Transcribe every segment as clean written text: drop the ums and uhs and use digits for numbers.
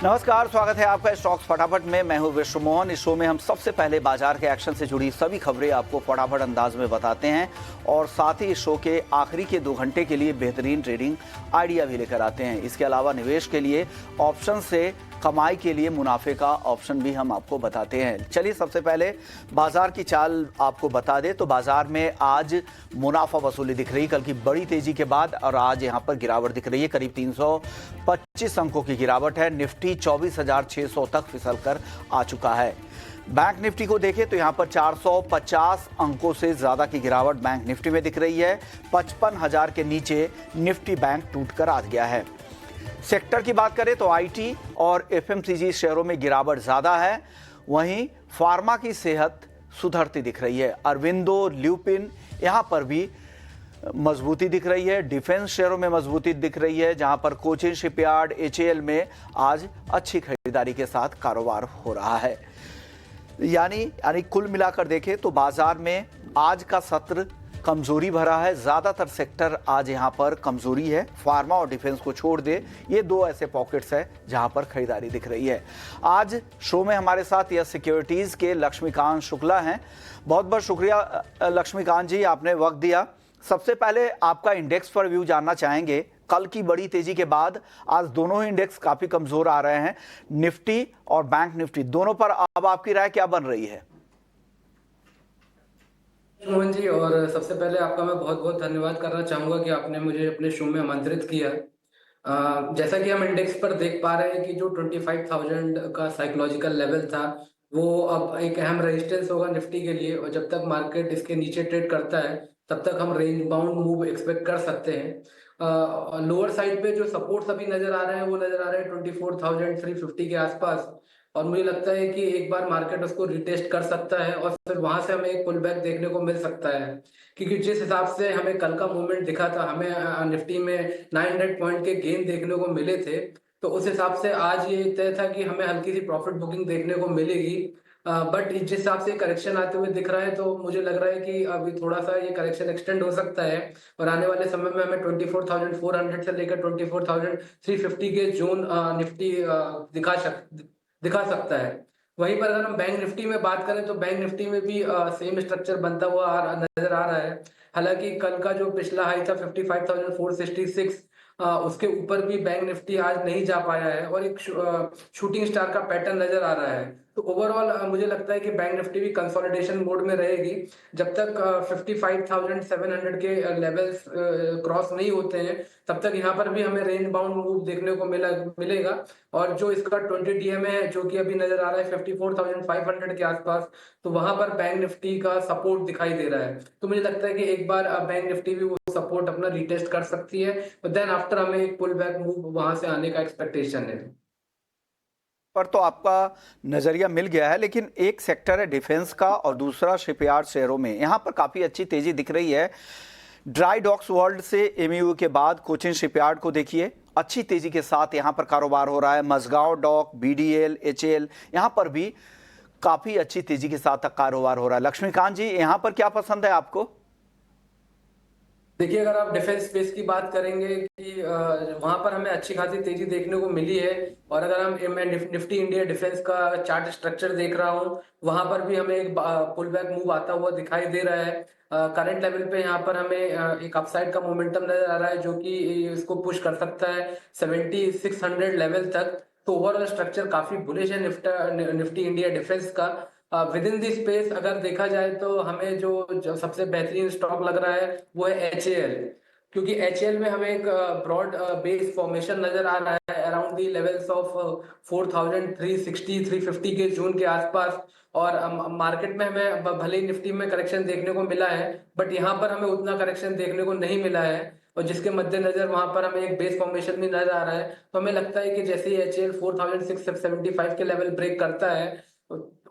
नमस्कार, स्वागत है आपका स्टॉक्स फटाफट में। मैं हूं विश्व मोहन। इस शो में हम सबसे पहले बाजार के एक्शन से जुड़ी सभी खबरें आपको फटाफट अंदाज में बताते हैं और साथ ही इस शो के आखिरी के 2 घंटे के लिए बेहतरीन ट्रेडिंग आइडिया भी लेकर आते हैं। इसके अलावा निवेश के लिए ऑप्शन से कमाई के लिए मुनाफे का ऑप्शन भी हम आपको बताते हैं। चलिए सबसे पहले बाजार की चाल आपको बता दें तो बाजार में आज मुनाफा वसूली दिख रही, कल की बड़ी तेजी के बाद, और आज यहां पर गिरावट दिख रही है। करीब 325 अंकों की गिरावट है। निफ्टी 24,600 तक फिसल कर आ चुका है। बैंक निफ्टी को देखें तो यहां पर 450 अंकों से ज्यादा की गिरावट बैंक निफ्टी में दिख रही है। 55,000 के नीचे निफ्टी बैंक टूटकर आ गया है। सेक्टर की बात करें तो आईटी और एफएमसीजी शेयरों में गिरावट ज्यादा है। वहीं फार्मा की सेहत सुधरती दिख रही है। अरविंदो, ल्यूपिन, यहां पर भी मजबूती दिख रही है। डिफेंस शेयरों में मजबूती दिख रही है, जहां पर कोचिन शिपयार्ड, एचएएल में आज अच्छी खरीदारी के साथ कारोबार हो रहा है। यानी कुल मिलाकर देखें तो बाजार में आज का सत्र कमजोरी भरा है। ज्यादातर सेक्टर आज यहां पर कमजोरी है। फार्मा और डिफेंस को छोड़ दे, ये 2 ऐसे पॉकेट्स हैं जहां पर खरीदारी दिख रही है। आज शो में हमारे साथ यस सिक्योरिटीज के लक्ष्मीकांत शुक्ला हैं। बहुत बहुत शुक्रिया लक्ष्मीकांत जी, आपने वक्त दिया। सबसे पहले आपका इंडेक्स पर व्यू जानना चाहेंगे। कल की बड़ी तेजी के बाद आज दोनों ही इंडेक्स काफी कमजोर आ रहे हैं। निफ्टी और बैंक निफ्टी दोनों पर अब आपकी राय क्या बन रही है? मोहन जी, और सबसे पहले आपका मैं बहुत बहुत धन्यवाद करना चाहूंगा कि आपने मुझे अपने शो में आमंत्रित किया। जैसा कि हम इंडेक्स पर देख पा रहे हैं कि जो 25,000 का साइकोलॉजिकल लेवल था, वो अब एक अहम रेजिस्टेंस होगा निफ्टी के लिए, और जब तक मार्केट इसके नीचे ट्रेड करता है तब तक हम रेंज बाउंड मूव एक्सपेक्ट कर सकते हैं। लोअर साइड पे जो सपोर्ट्स अभी नजर आ रहे हैं वो नजर आ रहे हैं 24,350 के आसपास, और मुझे लगता है कि एक बार मार्केट उसको रिटेस्ट कर सकता है और फिर वहां से हमें एक पुल बैक देखने को मिल सकता है। क्योंकि जिस हिसाब से हमें कल का मूवमेंट दिखा था, हमें निफ्टी में 900 पॉइंट के गेन देखने को मिले थे, तो उस हिसाब से आज ये तय था कि हमें हल्की सी प्रॉफिट बुकिंग देखने को मिलेगी। बट जिस हिसाब से करेक्शन आते हुए दिख रहा है, तो मुझे लग रहा है कि अभी थोड़ा सा ये करेक्शन एक्सटेंड हो सकता है और आने वाले समय में हमें 24,400 से लेकर 24,350 के जोन निफ्टी दिखा सकता है। वहीं पर अगर हम बैंक निफ्टी में बात करें तो बैंक निफ्टी में भी सेम स्ट्रक्चर बनता हुआ नजर आ रहा है। हालांकि कल का जो पिछला हाई था 55,466, उसके ऊपर भी बैंक निफ्टी आज नहीं जा पाया है और एक शूटिंग स्टार का पैटर्न नजर आ रहा है। तो ओवरऑल मुझे लगता है कि बैंक निफ्टी भी कंसोलिडेशन मोड में रहेगी। जब तक 55,700 के लेवल्स क्रॉस नहीं होते हैं, तब तक यहाँ पर भी हमें रेंज बाउंड मूव देखने को मिलेगा। और जो इसका 20 डीएम है, जो कि अभी नजर आ रहा है 54,500 के आसपास, तो वहां पर बैंक निफ्टी का सपोर्ट दिखाई दे रहा है। तो मुझे लगता है कि एक बार बैंक निफ्टी भी वो सपोर्ट अपना रिटेस्ट कर सकती है, और देन आफ्टर हमें एक पुल बैक मूव वहां से आने का एक्सपेक्टेशन है। पर तो आपका नजरिया मिल गया है, लेकिन एक सेक्टर है डिफेंस का और दूसरा शिपयार्ड शेयरों में, यहां पर काफी अच्छी तेजी दिख रही है। ड्राई डॉक्स वर्ल्ड से एमयू के बाद कोचिन शिपयार्ड को देखिए, अच्छी तेजी के साथ यहां पर कारोबार हो रहा है। मझगांव डॉक, बीडीएल, एचएएल, यहां पर भी काफी अच्छी तेजी के साथ कारोबार हो रहा है। लक्ष्मीकांत जी, यहां पर क्या पसंद है आपको? देखिए, अगर आप डिफेंस स्पेस की बात करेंगे कि वहां पर हमें अच्छी खासी तेजी देखने को मिली है, और अगर मैं निफ्टी इंडिया डिफेंस का चार्ट स्ट्रक्चर देख रहा हूँ, वहां पर भी हमें एक पुल बैक मूव आता हुआ दिखाई दे रहा है। करंट लेवल पे यहाँ पर हमें एक अपसाइड का मोमेंटम नजर आ रहा है, जो कि इसको पुश कर सकता है 7600 लेवल तक। तो ओवरऑल स्ट्रक्चर काफी बुलिश है निफ्टी इंडिया डिफेंस का। विद इन दी स्पेस अगर देखा जाए तो हमें जो सबसे बेहतरीन स्टॉक लग रहा है वो है एचएएल, क्योंकि एचएएल में हमें एक ब्रॉड बेस फॉर्मेशन नजर आ रहा है अराउंड दी लेवल्स ऑफ 4,360 350 के जोन के आसपास। और मार्केट में हमें भले ही निफ्टी में करेक्शन देखने को मिला है, बट यहाँ पर हमें उतना करेक्शन देखने को नहीं मिला है, और जिसके मद्देनजर वहां पर हमें एक बेस फॉर्मेशन भी नजर आ रहा है। तो हमें लगता है कि जैसे ही एचएएल 4,675 के लेवल ब्रेक करता है,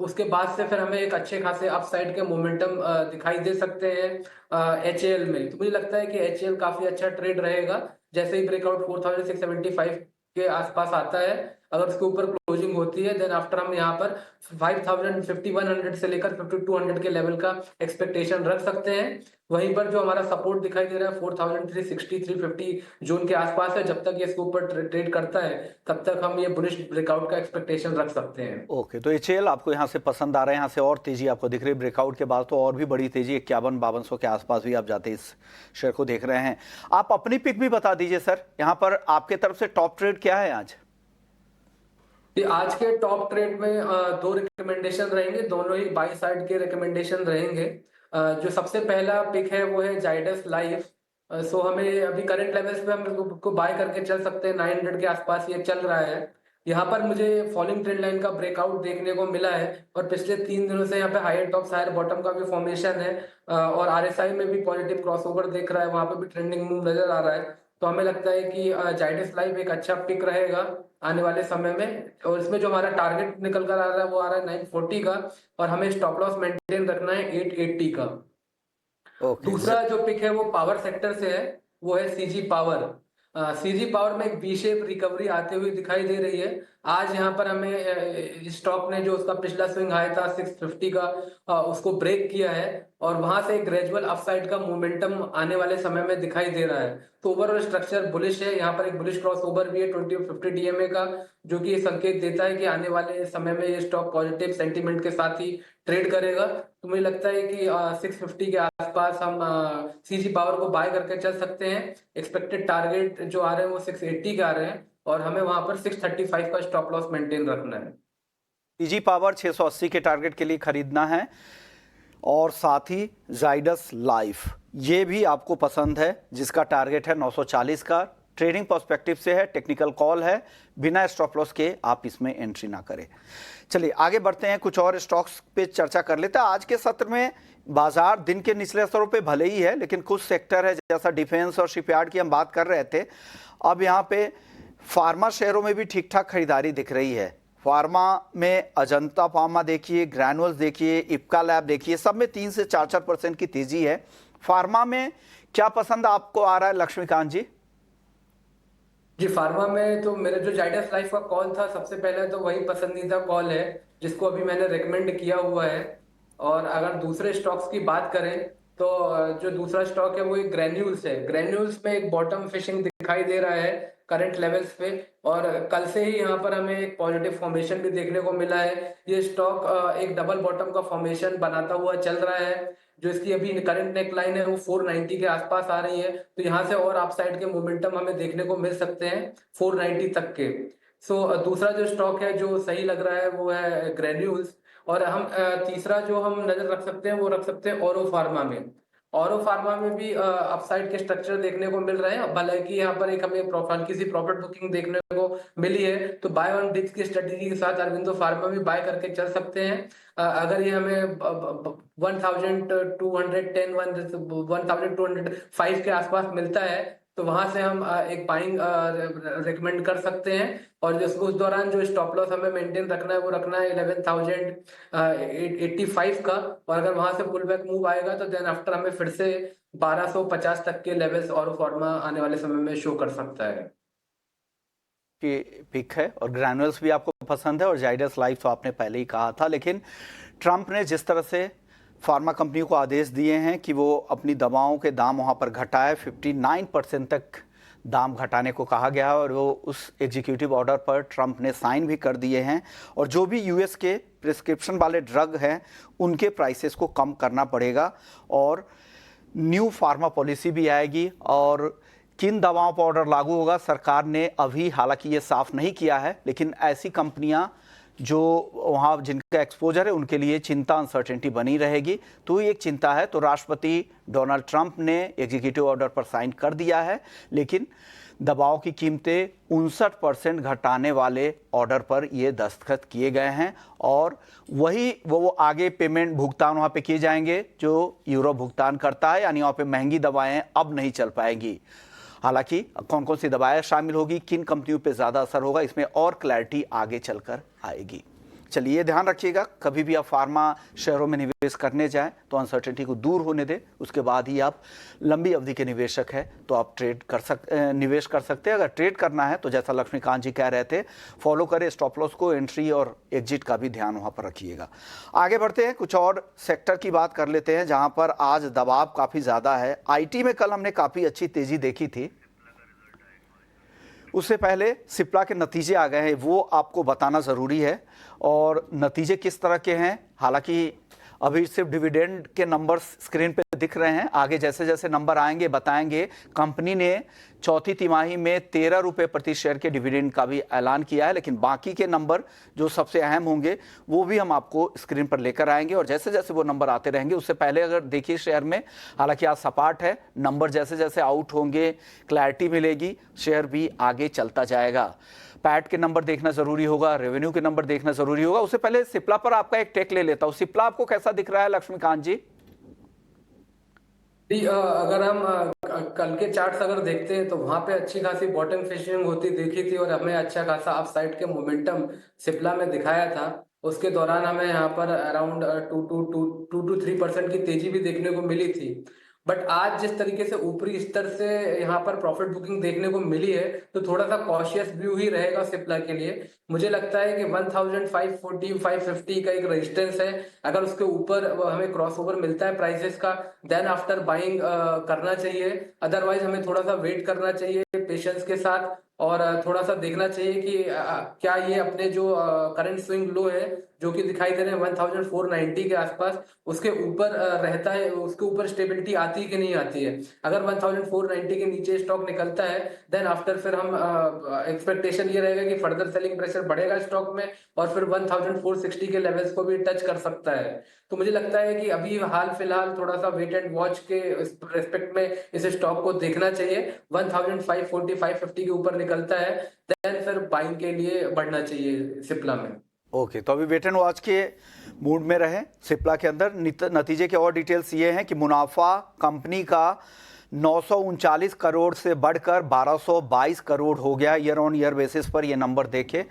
उसके बाद से फिर हमें एक अच्छे खासे अपसाइड के मोमेंटम दिखाई दे सकते हैं एचएएल में। तो मुझे लगता है कि एचएएल काफी अच्छा ट्रेड रहेगा जैसे ही ब्रेकआउट 4,675 के आसपास आता है। अगर उसके ऊपर क्लोजिंग होती है, देन आफ्टर हम यहाँ पर 5100 से लेकर 5200 के लेवल का एक्सपेक्टेशन रख सकते हैं। वहीं पर जो हमारा सपोर्ट दिखाई दे रहा है 4360 350 जोन के आसपास है, जब तक ये इसके ऊपर ट्रेड करता है तब तक हम ये बुलिश ब्रेकआउट का एक्सपेक्टेशन रख सकते हैं। ओके, तो एचएएल आपको यहाँ से पसंद आ रहा है, यहाँ से और तेजी आपको दिख रही है, ब्रेकआउट के बाद तो और भी बड़ी तेजी 51-5200 के आसपास भी आप जाते इस शेयर को देख रहे हैं। आप अपनी पिक भी बता दीजिए सर, यहाँ पर आपके तरफ से टॉप ट्रेड क्या है आज? आज के टॉप ट्रेड में दो रिकमेंडेशन रहेंगे, दोनों ही बाई साइड के रिकमेंडेशन रहेंगे। जो सबसे पहला पिक है वो है जाइडस लाइफ। सो हमें अभी करंट लेवल्स पे हम इसको बाय करके चल सकते हैं, 900 के आसपास ये चल रहा है। यहाँ पर मुझे फॉलिंग ट्रेंड लाइन का ब्रेकआउट देखने को मिला है और पिछले 3 दिनों से यहाँ पे हायर टॉप हायर बॉटम का भी फॉर्मेशन है और आरएसआई में भी पॉजिटिव क्रॉसओवर दिख रहा है, वहां पे भी ट्रेंडिंग मूव नजर आ रहा है। तो हमें लगता है कि जाइडस लाइफ एक अच्छा पिक रहेगा आने वाले समय में, और इसमें जो हमारा टारगेट निकल कर आ रहा है वो आ रहा है 940 का, और हमें स्टॉप लॉस मेंटेन रखना है 880 का। ओके, दूसरा जो पिक है वो पावर सेक्टर से है, वो है सीजी पावर। सीजी पावर में एक वी शेप रिकवरी आते हुए दिखाई दे रही है। आज यहाँ पर हमें स्टॉक ने जो उसका पिछला स्विंग हाई था 650 का, उसको ब्रेक किया है और वहां से एक ग्रेजुअल अपसाइड का मोमेंटम आने वाले समय में दिखाई दे रहा है। तो ओवरऑल स्ट्रक्चर बुलिश है, यहाँ पर एक बुलिश क्रॉस ओवर भी है 20-50 डीएमए का, जो कि ये संकेत देता है कि आने वाले समय में ये स्टॉक पॉजिटिव सेंटीमेंट के साथ ही ट्रेड करेगा। तो मुझे लगता है कि 650 के आसपास हम सीजी पावर को बाय करके चल सकते हैं। एक्सपेक्टेड टारगेट जो आ रहे हैं वो 680 के आ रहे हैं और हमें वहां पर 635 का स्टॉप लॉस मेंटेन रखना है। सीजी पावर 680 के टारगेट के लिए खरीदना है, और साथ ही जाइडस लाइफ ये भी आपको पसंद है, जिसका टारगेट है 940 का। ट्रेडिंग पर्सपेक्टिव से है, टेक्निकल कॉल है, बिना स्टॉप लॉस के आप इसमें एंट्री ना करें। चलिए आगे बढ़ते हैं, कुछ और स्टॉक्स पे चर्चा कर लेते हैं। आज के सत्र में बाजार दिन के निचले स्तरों पे भले ही है, लेकिन कुछ सेक्टर है जैसा डिफेंस और शिपयार्ड की हम बात कर रहे थे, अब यहाँ पे फार्मा शेयरों में भी ठीक ठाक खरीदारी दिख रही है। फार्मा में अजंता फार्मा देखिए, ग्रैनुअल्स देखिए, इप्का लैब देखिए, सब में 3 से 4% की तेजी है। फार्मा में क्या पसंद आपको आ रहा है लक्ष्मीकांत जी? जी, फार्मा में तो मेरा जो जाइडस लाइफ का कॉल था सबसे पहले तो वही पसंदीदा कॉल है, जिसको अभी मैंने रेकमेंड किया हुआ है। और अगर दूसरे स्टॉक्स की बात करें तो जो दूसरा स्टॉक है वो एक ग्रेन्यूल्स है। ग्रेन्यूल्स में एक बॉटम फिशिंग दिखाई दे रहा है करंट लेवल्स पे, और कल से ही यहाँ पर हमें एक पॉजिटिव फॉर्मेशन भी देखने को मिला है। ये स्टॉक एक डबल बॉटम का फॉर्मेशन बनाता हुआ चल रहा है। जो इसकी अभी करंट नेक लाइन है वो 490 के आसपास आ रही है, तो यहाँ से और अपसाइड के मोमेंटम हमें देखने को मिल सकते हैं 490 तक के। दूसरा जो स्टॉक है जो सही लग रहा है वो है ग्रेन्यूल्स। और हम तीसरा जो हम नजर रख सकते हैं वो रख सकते हैं ओरो फार्मा में। ओरो फार्मा में भी अपसाइड के स्ट्रक्चर देखने को मिल रहे हैं, भले कि यहाँ पर एक हमें हल्की सी प्रॉफिट बुकिंग देखने को मिली है, तो बाय ऑन डिप्स की स्ट्रेटेजी के साथ अरविंदो फार्मा भी बाय करके चल सकते हैं। अगर ये हमें 1210 1205 के आसपास मिलता है तो वहां से हम एक बाइंग रिकमेंड कर सकते हैं। और जिसको उस दौरान जो स्टॉप लॉस हमें मेंटेन रखना है वो रखना है 11,085 का, और अगर वहां से पुल बैक मूव आएगा तो देन आफ्टर हमें फिर से 1250 तक के लेवल्स और फॉर्मा आने वाले समय में शो कर सकता है। की पिक है, और ग्रैनुअल्स भी आपको पसंद है, और जाइडस लाइफ तो आपने पहले ही कहा था। लेकिन ट्रंप ने जिस तरह से फार्मा कंपनियों को आदेश दिए हैं कि वो अपनी दवाओं के दाम वहाँ पर घटाए, 59% तक दाम घटाने को कहा गया है, और वो उस एग्जीक्यूटिव ऑर्डर पर ट्रंप ने साइन भी कर दिए हैं। और जो भी यूएस के प्रिस्क्रिप्शन वाले ड्रग हैं उनके प्राइसेस को कम करना पड़ेगा, और न्यू फार्मा पॉलिसी भी आएगी। और किन दवाओं पर ऑर्डर लागू होगा सरकार ने अभी हालांकि ये साफ नहीं किया है, लेकिन ऐसी कंपनियां जो वहाँ जिनका एक्सपोजर है उनके लिए चिंता, अनसर्टेनिटी बनी रहेगी। तो ये एक चिंता है। तो राष्ट्रपति डोनाल्ड ट्रंप ने एग्जीक्यूटिव ऑर्डर पर साइन कर दिया है, लेकिन दवाओं की कीमतें 59% घटाने वाले ऑर्डर पर ये दस्तखत किए गए हैं, और वही वो आगे पेमेंट भुगतान वहाँ पे किए जाएंगे जो यूरोप भुगतान करता है, यानी वहाँ पे महंगी दवाएं अब नहीं चल पाएंगी। हालांकि कौन कौन सी दवाएं शामिल होगी, किन कंपनियों पे ज़्यादा असर होगा, इसमें और क्लैरिटी आगे चलकर आएगी। चलिए ध्यान रखिएगा, कभी भी आप फार्मा शेयरों में निवेश करने जाएं तो अनसर्टेनिटी को दूर होने दें, उसके बाद ही आप लंबी अवधि के निवेशक हैं तो आप निवेश कर सकते हैं। अगर ट्रेड करना है तो जैसा लक्ष्मीकांत जी कह रहे थे, फॉलो करें स्टॉप लॉस को, एंट्री और एग्जिट का भी ध्यान वहां पर रखिएगा। आगे बढ़ते हैं, कुछ और सेक्टर की बात कर लेते हैं जहां पर आज दबाव काफी ज्यादा है। आईटी में कल हमने काफी अच्छी तेजी देखी थी, उससे पहले सिप्ला के नतीजे आ गए हैं, वो आपको बताना ज़रूरी है। और नतीजे किस तरह के हैं, हालांकि अभी सिर्फ डिविडेंड के नंबर स्क्रीन पे दिख रहे हैं, आगे जैसे जैसे नंबर आएंगे बताएंगे। कंपनी ने चौथी तिमाही में 13 रुपये प्रति शेयर के डिविडेंड का भी ऐलान किया है, लेकिन बाकी के नंबर जो सबसे अहम होंगे वो भी हम आपको स्क्रीन पर लेकर आएंगे। और जैसे जैसे वो नंबर आते रहेंगे, उससे पहले अगर देखिए शेयर में, हालांकि आज सपाट है, नंबर जैसे जैसे आउट होंगे क्लैरिटी मिलेगी, शेयर भी आगे चलता जाएगा। पैट के नंबर देखना जरूरी होगा, रेवेन्यू के नंबर देखना जरूरी होगा। उससे पहले सिप्ला पर आपका एक टेक ले लेता हूं। सिप्ला आपको कैसा दिख रहा है लक्ष्मीकांत जी? अगर हम कल के चार्ट्स अगर देखते हैं तो वहां पे अच्छी खासी बॉटम फिशिंग होती देखी थी और हमें अच्छा खासा अपसाइड के मोमेंटम सिप्ला में दिखाया था। उसके दौरान हमें यहाँ पर अराउंड 2 to 3% की तेजी भी देखने को मिली थी। बट आज जिस तरीके से ऊपरी स्तर से यहाँ पर प्रॉफिट बुकिंग देखने को मिली है तो थोड़ा सा कॉशियस व्यू ही रहेगा सिप्ला के लिए। मुझे लगता है कि 1540 550 का एक रेजिस्टेंस है, अगर उसके ऊपर हमें क्रॉसओवर मिलता है प्राइसेस का, देन आफ्टर बाइंग करना चाहिए। अदरवाइज हमें थोड़ा सा वेट करना चाहिए पेशेंस के साथ और थोड़ा सा देखना चाहिए कि क्या ये अपने जो करंट स्विंग लो है जो कि दिखाई दे रहे हैं 1490 के आसपास, उसके ऊपर रहता है, उसके ऊपर स्टेबिलिटी आती है कि नहीं आती है। अगर 1490 के नीचे स्टॉक निकलता है देन आफ्टर फिर हम एक्सपेक्टेशन ये रहेगा कि फर्दर सेलिंग प्रेशर बढ़ेगा स्टॉक में और फिर 1460 के लेवल्स को भी टच कर सकता है। तो मुझे लगता है कि अभी हाल फिलहाल थोड़ा सा वेट एंड वॉच के रेस्पेक्ट में इस स्टॉक को देखना चाहिए। 1540 550 के ऊपर निकलता है देन फिर बाइंग के लिए बढ़ना चाहिए सिप्ला में। ओके, तो अभी वेट एंड वॉच के मूड में रहे सिप्ला के अंदर। नतीजे के और डिटेल्स ये हैं कि मुनाफा कंपनी का 939 करोड़ से बढ़कर 1222 करोड़ हो गया ईयर ऑन ईयर बेसिस पर। ये नंबर देखे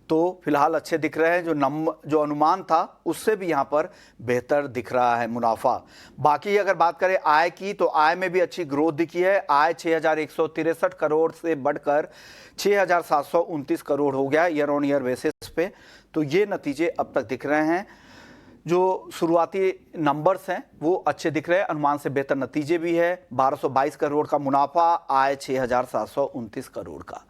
तो फिलहाल अच्छे दिख रहे हैं, जो अनुमान था उससे भी यहाँ पर बेहतर दिख रहा है मुनाफा। बाकी अगर बात करें आय की, तो आय में भी अच्छी ग्रोथ दिखी है। आय 6163 करोड़ से बढ़कर 6729 करोड़ हो गया ईयर ऑन ईयर बेसिस पे। तो ये नतीजे अब तक दिख रहे हैं, जो शुरुआती नंबर्स हैं वो अच्छे दिख रहे हैं, अनुमान से बेहतर नतीजे भी है। 1222 करोड़ का मुनाफा, आय 6729 करोड़ का।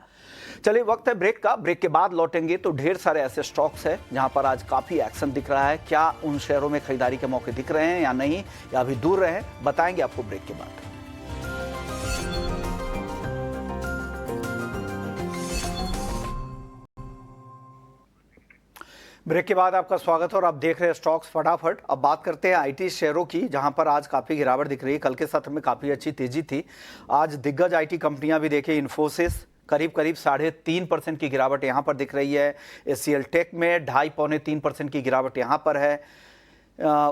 चलिए वक्त है ब्रेक का, ब्रेक के बाद लौटेंगे तो ढेर सारे ऐसे स्टॉक्स हैं जहां पर आज काफी एक्शन दिख रहा है। क्या उन शेयरों में खरीदारी के मौके दिख रहे हैं या नहीं, या अभी दूर रहे, बताएंगे आपको ब्रेक के बाद। ब्रेक के बाद आपका स्वागत है और आप देख रहे हैं स्टॉक्स फटाफट। अब बात करते हैं आईटी शेयरों की, जहां पर आज काफी गिरावट दिख रही है। कल के सत्र में काफी अच्छी तेजी थी। आज दिग्गज आईटी कंपनियां भी देखें, इन्फोसिस करीब 3.5% की गिरावट यहां पर दिख रही है। एचसीएल टेक में 2.5-3% की गिरावट यहां पर है।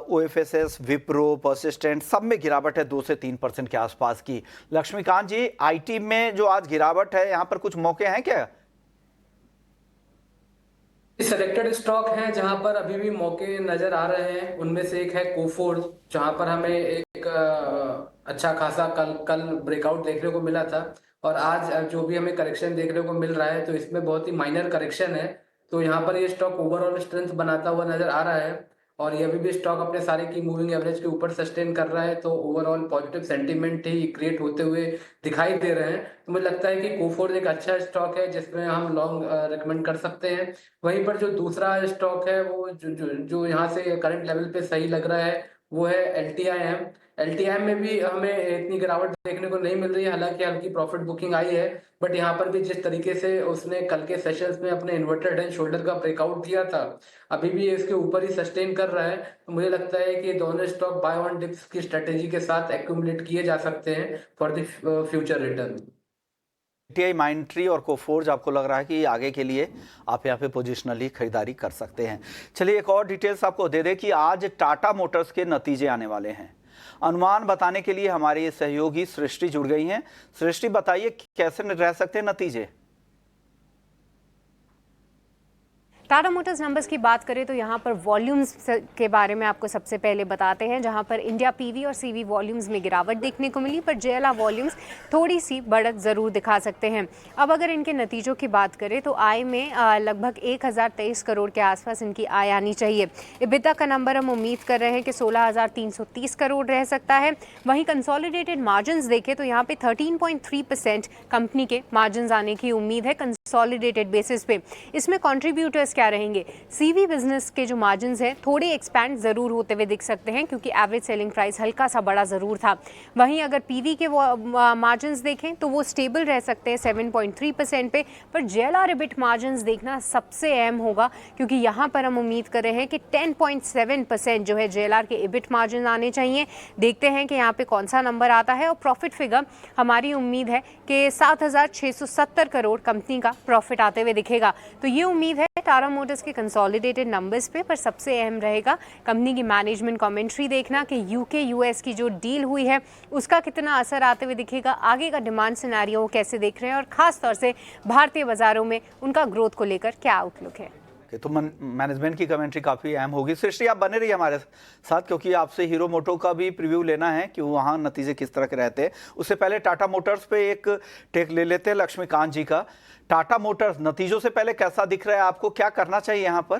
ओएफएसएस, विप्रो, परसिस्टेंट, सब में गिरावट है 2 से 3% के आसपास की। लक्ष्मीकांत जी, आईटी में जो आज गिरावट है, यहां पर कुछ मौके हैं क्या? सिलेक्टेड स्टॉक हैं जहां पर अभी भी मौके नजर आ रहे हैं। उनमें से एक है कोफोर्ज, जहां पर हमें एक अच्छा खासा कल ब्रेकआउट देखने को मिला था और आज जो भी हमें करेक्शन देखने को मिल रहा है तो इसमें बहुत ही माइनर करेक्शन है। तो यहाँ पर ये स्टॉक ओवरऑल स्ट्रेंथ बनाता हुआ नजर आ रहा है और ये अभी भी स्टॉक अपने सारे की मूविंग एवरेज के ऊपर सस्टेन कर रहा है। तो ओवरऑल पॉजिटिव सेंटीमेंट ही क्रिएट होते हुए दिखाई दे रहे हैं। तो मुझे लगता है कि कोफोर्ज एक अच्छा स्टॉक है जिसमें हम लॉन्ग रिकमेंड कर सकते हैं। वहीं पर जो दूसरा स्टॉक है वो जो यहाँ से करंट लेवल पे सही लग रहा है वो है LTIM। LTIM में भी हमें इतनी गिरावट देखने को नहीं मिल रही है, हालांकि हल्की प्रॉफिट बुकिंग आई है। बट यहाँ पर भी जिस तरीके से उसने कल के सेशंस में अपने इन्वर्टेड एंड शोल्डर का ब्रेकआउट दिया था, अभी भी इसके ऊपर ही सस्टेन कर रहा है। तो मुझे लगता है कि दोनों स्टॉक बाय ऑन डिप्स की स्ट्रेटेजी के साथ एक्यूमुलेट किए जा सकते हैं for the future return. TI, Mindtree और कोफोर्ज आपको लग रहा है कि आगे के लिए आप यहाँ पे पोजिशनली खरीदारी कर सकते हैं। चलिए एक और डिटेल्स आपको दे दें कि आज टाटा मोटर्स के नतीजे आने वाले हैं। अनुमान बताने के लिए हमारी सहयोगी सृष्टि जुड़ गई हैं। सृष्टि, बताइए कैसे रह सकते हैं नतीजे? टाटा मोटर्स नंबर्स की बात करें तो यहाँ पर वॉल्यूम्स के बारे में आपको सबसे पहले बताते हैं, जहाँ पर इंडिया पीवी और सीवी वॉल्यूम्स में गिरावट देखने को मिली, पर जेएलआर वॉल्यूम्स थोड़ी सी बढ़त ज़रूर दिखा सकते हैं। अब अगर इनके नतीजों की बात करें तो आय में लगभग 1023 करोड़ के आसपास इनकी आय आनी चाहिए। EBITDA का नंबर हम उम्मीद कर रहे हैं कि 16,330 करोड़ रह सकता है। वहीं कंसोलिडेटेड मार्जिन्स देखें तो यहाँ पे 13.3% कंपनी के मार्जिन्स आने की उम्मीद है कंसोलिडेटेड बेसिस पे। इसमें कंट्रीब्यूटर्स क्या रहेंगे? सीवी बिजनेस के जो मार्जिन्स हैं थोड़े एक्सपैंड ज़रूर होते हुए दिख सकते हैं, क्योंकि एवरेज सेलिंग प्राइस हल्का सा बड़ा ज़रूर था। वहीं अगर पीवी के मार्जिन्स देखें तो वो स्टेबल रह सकते हैं 7.3% पे, पर जेएलआर EBIT मार्जिन्स देखना सबसे अहम होगा, क्योंकि यहाँ पर हम उम्मीद कर रहे हैं कि 10.7% जो है जेएलआर के EBIT मार्जिन आने चाहिए। देखते हैं कि यहाँ पे कौन सा नंबर आता है। और प्रॉफिट फिगर हमारी उम्मीद है कि 7,670 करोड़ कंपनी का प्रॉफिट आते हुए दिखेगा। तो ये उम्मीद है टाटा मोटर्स के कंसोलिडेटेड नंबर्स पे, पर सबसे अहम रहेगा कंपनी की मैनेजमेंट कमेंट्री देखना कि यूके यूएस की जो डील हुई है उसका कितना असर आते हुए दिखेगा, आगे का डिमांड सिनेरियो कैसे देख रहे हैं, और खास तौर से भारतीय बाजारों में उनका ग्रोथ को लेकर क्या आउटलुक है। तो मैनेजमेंट की कमेंट्री काफ़ी अहम होगी। सृष्टि, आप बने रहिए हमारे साथ, क्योंकि आपसे हीरो मोटो का भी प्रीव्यू लेना है कि वहाँ नतीजे किस तरह के रहते हैं। उससे पहले टाटा मोटर्स पे एक टेक ले लेते हैं लक्ष्मीकांत जी का। टाटा मोटर्स नतीजों से पहले कैसा दिख रहा है आपको, क्या करना चाहिए यहाँ पर?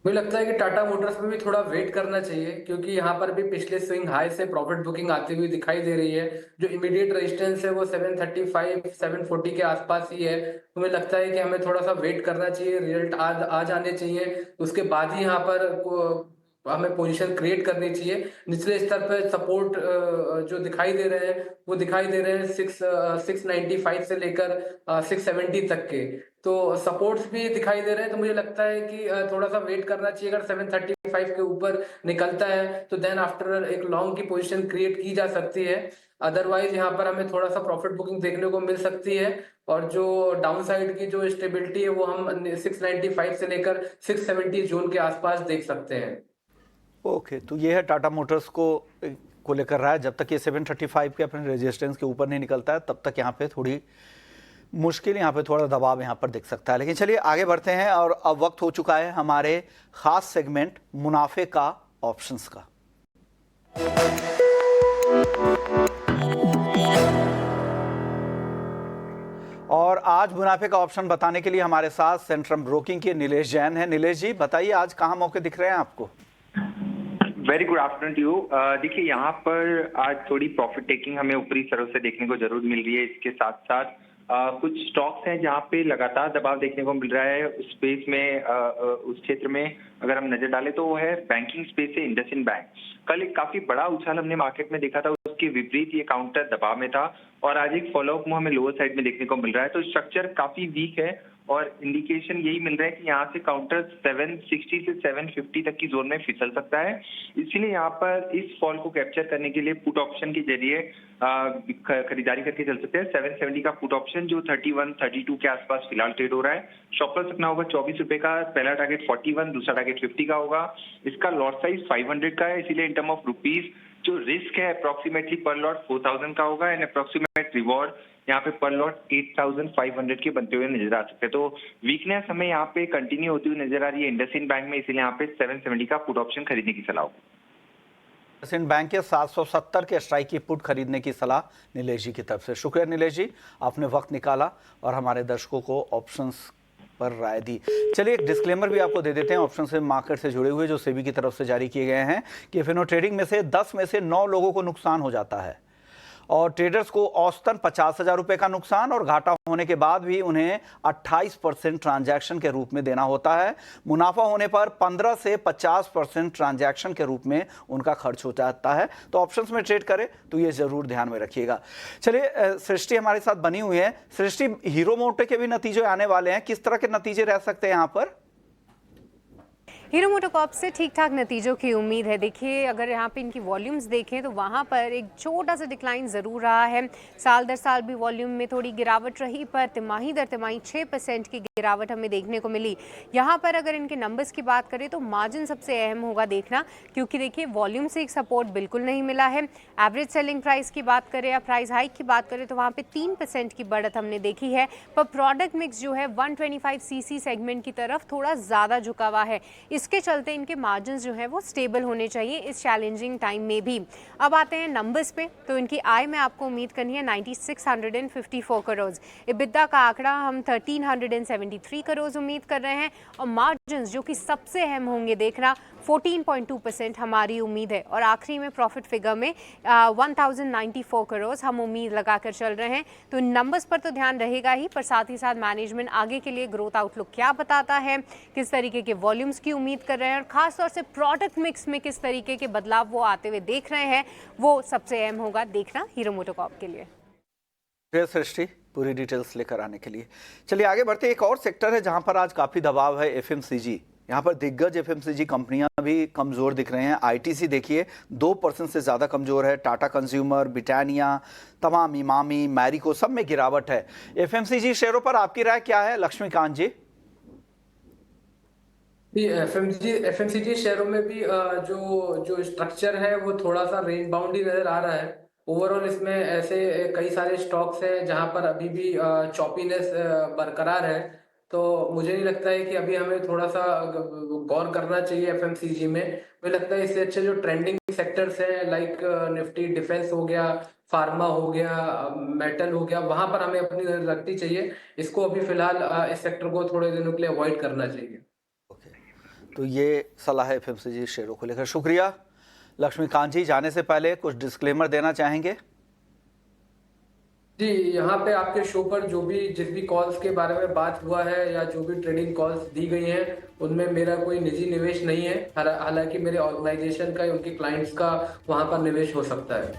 मुझे लगता है कि टाटा मोटर्स में भी थोड़ा वेट करना चाहिए, क्योंकि यहाँ पर भी पिछले स्विंग हाई से प्रॉफिट बुकिंग आती हुई दिखाई दे रही है। जो इमीडिएट रेजिस्टेंस है वो 735 740 के आसपास ही है। तो मुझे लगता है कि हमें थोड़ा सा वेट करना चाहिए, रिजल्ट आ जाने चाहिए, उसके बाद ही यहाँ पर हमें पोजीशन क्रिएट करनी चाहिए। निचले स्तर पर सपोर्ट जो दिखाई दे रहे हैं वो दिखाई दे रहे हैं 695 से लेकर 670 तक के, तो सपोर्ट्स भी दिखाई दे रहे हैं। तो मुझे लगता है कि थोड़ा सा वेट करना चाहिए। अगर 735 के ऊपर निकलता है तो देन आफ्टर एक लॉन्ग की पोजीशन क्रिएट की जा सकती है। अदरवाइज यहाँ पर हमें थोड़ा सा प्रॉफिट बुकिंग देखने को मिल सकती है, और जो डाउन साइड की जो स्टेबिलिटी है वो हम 695 से लेकर 670 जोन के आसपास देख सकते हैं। ओके, तो ये है टाटा मोटर्स को लेकर रहा है। जब तक ये 735 के अपने रेजिस्टेंस के ऊपर नहीं निकलता है तब तक यहाँ पे थोड़ी मुश्किल, यहाँ पे थोड़ा दबाव यहाँ पर दिख सकता है। लेकिन चलिए आगे बढ़ते हैं, और अब वक्त हो चुका है हमारे खास सेगमेंट मुनाफे का ऑप्शंस का। और आज मुनाफे का ऑप्शन बताने के लिए हमारे साथ सेंट्रम ब्रोकिंग के नीलेश जैन हैं। नीलेश जी, बताइए आज कहाँ मौके दिख रहे हैं आपको? Very good afternoon to you. देखिए, यहाँ पर आज थोड़ी प्रॉफिट टेकिंग हमें ऊपरी स्तरों से देखने को जरूर मिल रही है। इसके साथ साथ कुछ स्टॉक्स हैं जहाँ पे लगातार दबाव देखने को मिल रहा है। उस स्पेस में उस क्षेत्र में अगर हम नजर डालें तो वो है बैंकिंग स्पेस से इंडसइंड बैंक। कल एक काफी बड़ा उछाल हमने मार्केट में देखा था, उसके विपरीत ये काउंटर दबाव में था, और आज एक फॉलोअप मूव हमें लोअर साइड में देखने को मिल रहा है। तो स्ट्रक्चर काफी वीक है, और इंडिकेशन यही मिल रहा है कि यहाँ से काउंटर 760 से 750 तक की जोन में फिसल सकता है। इसीलिए यहाँ पर इस फॉल को कैप्चर करने के लिए पुट ऑप्शन के जरिए खरीदारी करके चल सकते हैं। 770 का पुट ऑप्शन जो 31-32 के आसपास फिलहाल ट्रेड हो रहा है। शॉप लॉस रखना होगा 24 रुपए का। पहला टारगेट 41, दूसरा टारगेट 50 का होगा। इसका लॉट साइज 500 का है, इसीलिए इन टर्म ऑफ रुपीज जो रिस्क है अप्रोक्सीमेटली पर लॉट 4000 का होगा, एंड अप्रोक्सीमेट रिवॉर्ड यहाँ पे पर लॉट 8500 के बनते हुए नजर आ सकते हैं। तो वीकनेस हमें यहाँ पे कंटिन्यू होती हुई नजर आ रही है इंडसइंड बैंक में, इसलिए यहाँ पे 770 का पुट ऑप्शन खरीदने की सलाह होगी। इंडसइंड बैंक के 770 के स्ट्राइक की पुट खरीदने की सलाह नीलेश जी की तरफ से। शुक्रिया नीलेश जी, आपने वक्त निकाला और हमारे दर्शकों को ऑप्शंस पर राय दी। चलिए एक डिस्क्लेमर भी आपको दे देते हैं ऑप्शन से मार्केट से जुड़े हुए, जो सेबी की तरफ से जारी किए गए हैं कि फिनो ट्रेडिंग में से 10 में से 9 लोगों को नुकसान हो जाता है, और ट्रेडर्स को औसतन 50,000 रुपए का नुकसान, और घाटा होने के बाद भी उन्हें 28% ट्रांजैक्शन के रूप में देना होता है। मुनाफा होने पर 15 से 50% ट्रांजैक्शन के रूप में उनका खर्च हो जाता है। तो ऑप्शंस में ट्रेड करें तो ये जरूर ध्यान में रखिएगा। चलिए सृष्टि हमारे साथ बनी हुई है। सृष्टि, हीरो मोटो के भी नतीजे आने वाले हैं, किस तरह के नतीजे रह सकते हैं यहाँ पर? हीरो मोटोकॉर्प से ठीक ठाक नतीजों की उम्मीद है। देखिए, अगर यहाँ पे इनकी वॉल्यूम्स देखें तो वहाँ पर एक छोटा सा डिक्लाइन ज़रूर रहा है। साल दर साल भी वॉल्यूम में थोड़ी गिरावट रही, पर तिमाही दर तिमाही 6% की गिरावट हमें देखने को मिली। यहाँ पर अगर इनके नंबर्स की बात करें तो मार्जिन सबसे अहम होगा देखना, क्योंकि देखिए वॉल्यूम से एक सपोर्ट बिल्कुल नहीं मिला है। एवरेज सेलिंग प्राइस की बात करें या प्राइस हाइक की बात करें तो वहाँ पे 3% की बढ़त हमने देखी है, पर प्रोडक्ट मिक्स जो है 125cc सेगमेंट की तरफ थोड़ा ज़्यादा झुका हुआ है। इसके चलते इनके मार्जिन जो है वो स्टेबल होने चाहिए इस चैलेंजिंग टाइम में भी। अब आते हैं नंबर्स पे, तो इनकी आय में आपको उम्मीद करनी है 9654 करोड़। इबिदा का आंकड़ा हम 1373 करोड़ उम्मीद कर रहे हैं, और मार्जिन जो कि सबसे अहम होंगे देखना 14.2% हमारी उम्मीद है। और आखिरी में प्रॉफिट फिगर में 1094 करोड़ हम उम्मीद लगाकर चल रहे हैं। तो नंबर्स पर तो ध्यान रहेगा ही, पर साथ ही साथ मैनेजमेंट आगे के लिए ग्रोथ आउटलुक क्या बताता है, किस तरीके के वॉल्यूम्स की उम्मीद कर रहे हैं, और खासतौर से प्रोडक्ट मिक्स में किस तरीके के बदलाव वो आते हुए देख रहे हैं, वो सबसे अहम होगा देखना हीरो मोटोकॉर्प के लिए। सृष्टि, पूरी डिटेल्स लेकर आने के लिए। चलिए आगे बढ़ते। एक और सेक्टर है जहां पर आज काफी दबाव है, एफएमसीजी। यहाँ पर दिग्गज एफएमसीजी कंपनियां भी कमजोर दिख रहे हैं। आईटीसी देखिए 2% से ज्यादा कमजोर है। टाटा कंज्यूमर, ब्रिटानिया, तमाम इमामी, मैरिको, सब में गिरावट है। एफएमसीजी शेयरों पर आपकी राय क्या है, लक्ष्मीकांत जी? एफएमसीजी शेयरों में भी जो जो स्ट्रक्चर है वो थोड़ा सा रेंज बाउंड ही नजर आ रहा है। ओवरऑल इसमें ऐसे कई सारे स्टॉक्स हैं जहां पर अभी भी चॉपीनेस बरकरार है। तो मुझे नहीं लगता है कि अभी हमें थोड़ा सा गौर करना चाहिए एफएमसीजी में। मुझे लगता है इससे अच्छे जो ट्रेंडिंग सेक्टर्स हैं लाइक निफ्टी डिफेंस हो गया, फार्मा हो गया, मेटल हो गया, वहां पर हमें अपनी नजर रखनी चाहिए। इसको अभी फिलहाल इस सेक्टर को थोड़े दिनों के लिए अवॉइड करना चाहिए। तो ये सलाह है एफएमसीजी शेयरों को लेकर। शुक्रिया लक्ष्मीकांत जी। जाने से पहले कुछ डिस्क्लेमर देना चाहेंगे? जी, यहाँ पे आपके शो पर जिस भी कॉल्स के बारे में बात हुआ है या जो भी ट्रेडिंग कॉल्स दी गई हैं उनमें मेरा कोई निजी निवेश नहीं है। हालांकि मेरे ऑर्गेनाइजेशन का, उनके क्लाइंट्स का वहाँ पर निवेश हो सकता है।